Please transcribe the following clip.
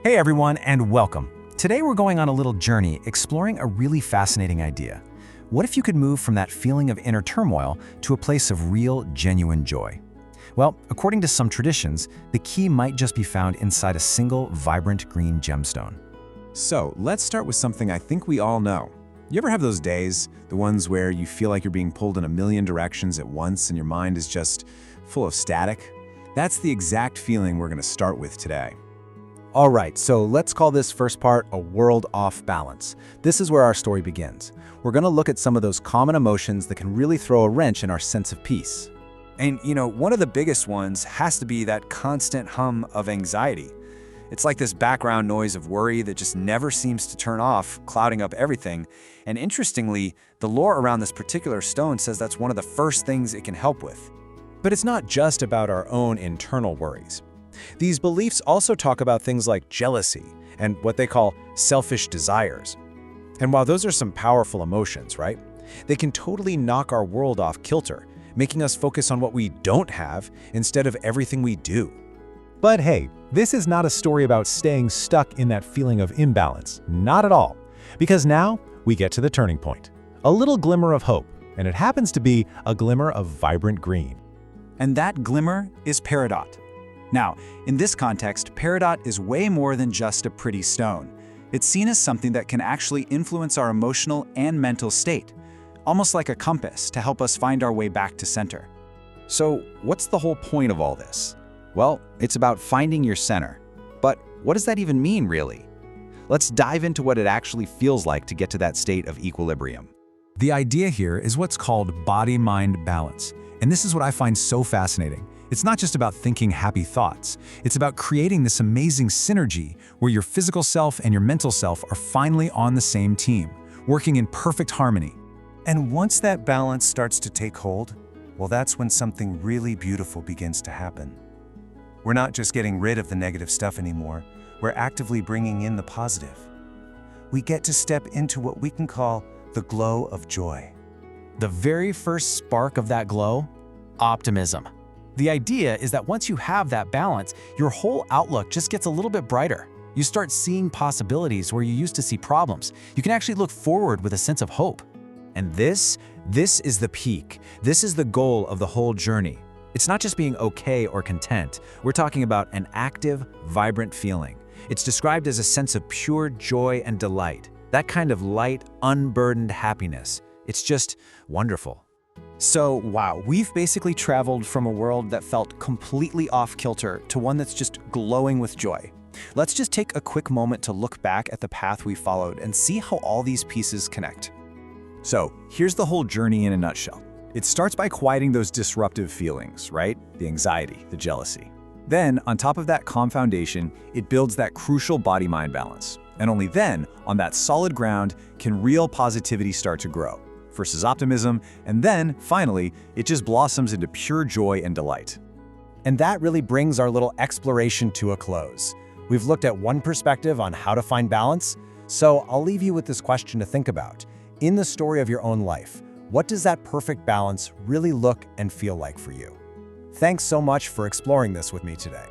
Hey everyone, and welcome. Today we're going on a little journey exploring a really fascinating idea. What if you could move from that feeling of inner turmoil to a place of real, genuine joy? Well, according to some traditions, the key might just be found inside a single, vibrant green gemstone. So, let's start with something I think we all know. You ever have those days, the ones where you feel like you're being pulled in a million directions at once and your mind is just full of static? That's the exact feeling we're going to start with today. All right, so let's call this first part a world off balance. This is where our story begins. We're going to look at some of those common emotions that can really throw a wrench in our sense of peace. And one of the biggest ones has to be that constant hum of anxiety. It's like this background noise of worry that just never seems to turn off, clouding up everything. And interestingly, the lore around this particular stone says that's one of the first things it can help with. But it's not just about our own internal worries. These beliefs also talk about things like jealousy and what they call selfish desires. And while those are some powerful emotions, right? They can totally knock our world off kilter, making us focus on what we don't have instead of everything we do. But hey, this is not a story about staying stuck in that feeling of imbalance. Not at all. Because now we get to the turning point. A little glimmer of hope, and it happens to be a glimmer of vibrant green. And that glimmer is Peridot. Now, in this context, Peridot is way more than just a pretty stone. It's seen as something that can actually influence our emotional and mental state, almost like a compass to help us find our way back to center. So, what's the whole point of all this? Well, it's about finding your center. But what does that even mean, really? Let's dive into what it actually feels like to get to that state of equilibrium. The idea here is what's called body-mind balance. And this is what I find so fascinating. It's not just about thinking happy thoughts. It's about creating this amazing synergy where your physical self and your mental self are finally on the same team, working in perfect harmony. And once that balance starts to take hold, well, that's when something really beautiful begins to happen. We're not just getting rid of the negative stuff anymore, we're actively bringing in the positive. We get to step into what we can call the glow of joy. The very first spark of that glow? Optimism. The idea is that once you have that balance, your whole outlook just gets a little bit brighter. You start seeing possibilities where you used to see problems. You can actually look forward with a sense of hope. And this is the peak. This is the goal of the whole journey. It's not just being okay or content. We're talking about an active, vibrant feeling. It's described as a sense of pure joy and delight. That kind of light, unburdened happiness. It's just wonderful. So, wow, we've basically traveled from a world that felt completely off kilter to one that's just glowing with joy. Let's just take a quick moment to look back at the path we followed and see how all these pieces connect. So, here's the whole journey in a nutshell. It starts by quieting those disruptive feelings, right? The anxiety, the jealousy. Then, on top of that calm foundation, it builds that crucial body-mind balance. And only then, on that solid ground, can real positivity start to grow. First is optimism, and then, finally, it just blossoms into pure joy and delight. And that really brings our little exploration to a close. We've looked at one perspective on how to find balance, so I'll leave you with this question to think about. In the story of your own life, what does that perfect balance really look and feel like for you? Thanks so much for exploring this with me today.